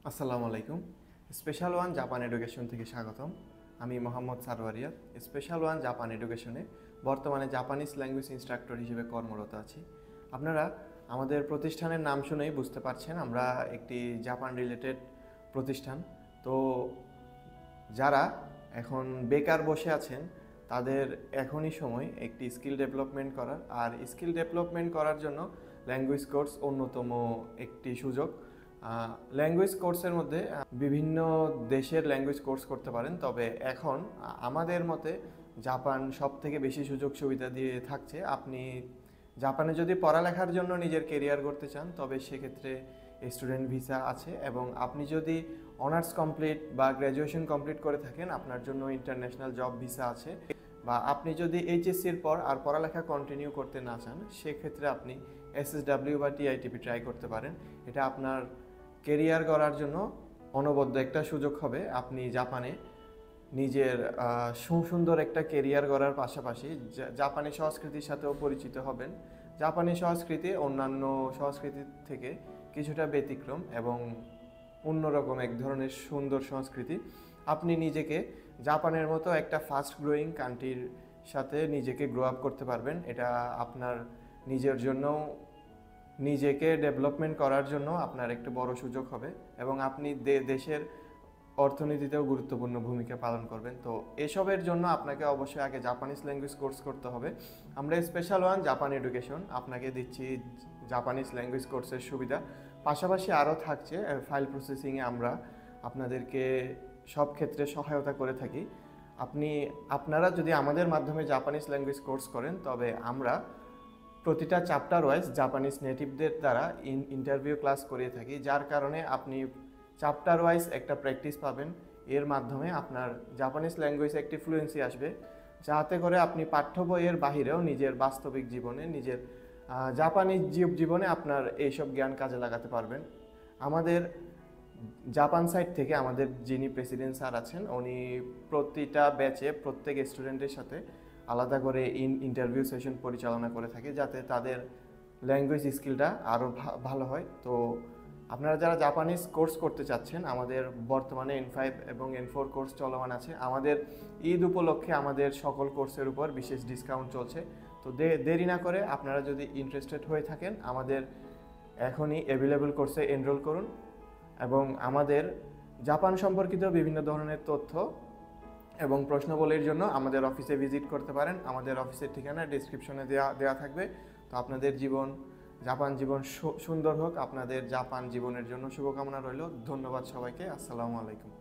আসসালামু আলাইকুম। Special one Japan education থেকে স্বাগতম। আমি মোহাম্মদ সারওয়ারিয়াত। স্পেশাল ওয়ান জাপান এডুকেশনে বর্তমানে জাপানিজ ল্যাঙ্গুয়েজ ইনস্ট্রাক্টর হিসেবে কর্মরত আছি। আপনারা আমাদের প্রতিষ্ঠানের নাম শুনেই বুঝতে পারছেন আমরা একটি জাপান রিলেটেড প্রতিষ্ঠান। তো যারা এখন বেকার বসে আছেন তাদের এখনই সময় একটি স্কিল ডেভেলপমেন্ট করার, আর স্কিল ডেভেলপমেন্ট করার জন্য ল্যাঙ্গুয়েজ কোর্স অন্যতম একটি সুযোগ। ল্যাঙ্গুয়েজ কোর্সের মধ্যে বিভিন্ন দেশের ল্যাঙ্গুয়েজ কোর্স করতে পারেন, তবে এখন আমাদের মতে জাপান সব থেকে বেশি সুযোগ সুবিধা দিয়ে থাকছে। আপনি জাপানে যদি পড়ালেখার জন্য নিজের কেরিয়ার করতে চান তবে সেক্ষেত্রে স্টুডেন্ট ভিসা আছে, এবং আপনি যদি অনার্স কমপ্লিট বা গ্র্যাজুয়েশন কমপ্লিট করে থাকেন আপনার জন্য ইন্টারন্যাশনাল জব ভিসা আছে। বা আপনি যদি এইচএসসির পর আর পড়ালেখা কন্টিনিউ করতে না চান সেক্ষেত্রে আপনি এসএসডব্লিউ বা টিআইটিপি ট্রাই করতে পারেন। এটা আপনার কেরিয়ার গড়ার জন্য অনবদ্য একটা সুযোগ হবে। আপনি জাপানে নিজের সুন্দর একটা কেরিয়ার গড়ার পাশাপাশি জাপানি সংস্কৃতির সাথেও পরিচিত হবেন। জাপানি সংস্কৃতি অন্যান্য সংস্কৃতির থেকে কিছুটা ব্যতিক্রম এবং অন্যরকম এক ধরনের সুন্দর সংস্কৃতি। আপনি নিজেকে জাপানের মতো একটা ফাস্ট গ্রোয়িং কান্ট্রির সাথে নিজেকে গ্রো আপ করতে পারবেন। এটা আপনার নিজের জন্য, নিজেকে ডেভেলপমেন্ট করার জন্য আপনার একটা বড় সুযোগ হবে, এবং আপনি দেশের অর্থনীতিতেও গুরুত্বপূর্ণ ভূমিকা পালন করবেন। তো এসবের জন্য আপনাকে অবশ্যই আগে জাপানিজ ল্যাঙ্গুয়েজ কোর্স করতে হবে। আমরা স্পেশাল ওয়ান জাপান এডুকেশন আপনাকে দিচ্ছি জাপানিজ ল্যাঙ্গুয়েজ কোর্সের সুবিধা, পাশাপাশি আরও থাকছে ফাইল প্রসেসিংয়ে আমরা আপনাদেরকে সব ক্ষেত্রে সহায়তা করে থাকি। আপনারা যদি আমাদের মাধ্যমে জাপানিজ ল্যাঙ্গুয়েজ কোর্স করেন তবে আমরা প্রতিটা চ্যাপ্টার ওয়াইজ জাপানিজ নেটিভদের দ্বারা ইন্টারভিউ ক্লাস করিয়ে থাকি, যার কারণে আপনি চ্যাপ্টার ওয়াইজ একটা প্র্যাকটিস পাবেন। এর মাধ্যমে আপনার জাপানিজ ল্যাঙ্গুয়েজে একটি ফ্লুয়েন্সি আসবে, যাতে করে আপনি পাঠ্য বইয়ের বাহিরেও নিজের বাস্তবিক জীবনে, নিজের জাপানি জীবনে আপনার এইসব জ্ঞান কাজে লাগাতে পারবেন। আমাদের জাপান সাইড থেকে আমাদের যিনি প্রেসিডেন্ট স্যার আছেন উনি প্রতিটা ব্যাচে প্রত্যেক স্টুডেন্টের সাথে আলাদা করে ইন্টারভিউ সেশন পরিচালনা করে থাকে, যাতে তাদের ল্যাঙ্গুয়েজ স্কিলটা আরও ভালো হয়। তো আপনারা যারা জাপানিজ কোর্স করতে চাচ্ছেন, আমাদের বর্তমানে N5 এবং N4 কোর্স চলমান আছে। আমাদের ঈদ উপলক্ষে আমাদের সকল কোর্সের উপর বিশেষ ডিসকাউন্ট চলছে। তো দেরি না করে আপনারা যদি ইন্টারেস্টেড হয়ে থাকেন আমাদের এখনই অ্যাভেলেবল কোর্সে এনরোল করুন, এবং আমাদের জাপান সম্পর্কিত বিভিন্ন ধরনের তথ্য এবং প্রশ্নাবলীর জন্য আমাদের অফিসে ভিজিট করতে পারেন। আমাদের অফিসের ঠিকানা ডেসক্রিপশনে দেওয়া থাকবে। তো আপনাদের জাপান জীবন সুন্দর হোক। আপনাদের জাপান জীবনের জন্য শুভকামনা রইল। ধন্যবাদ সবাইকে। আসসালামু আলাইকুম।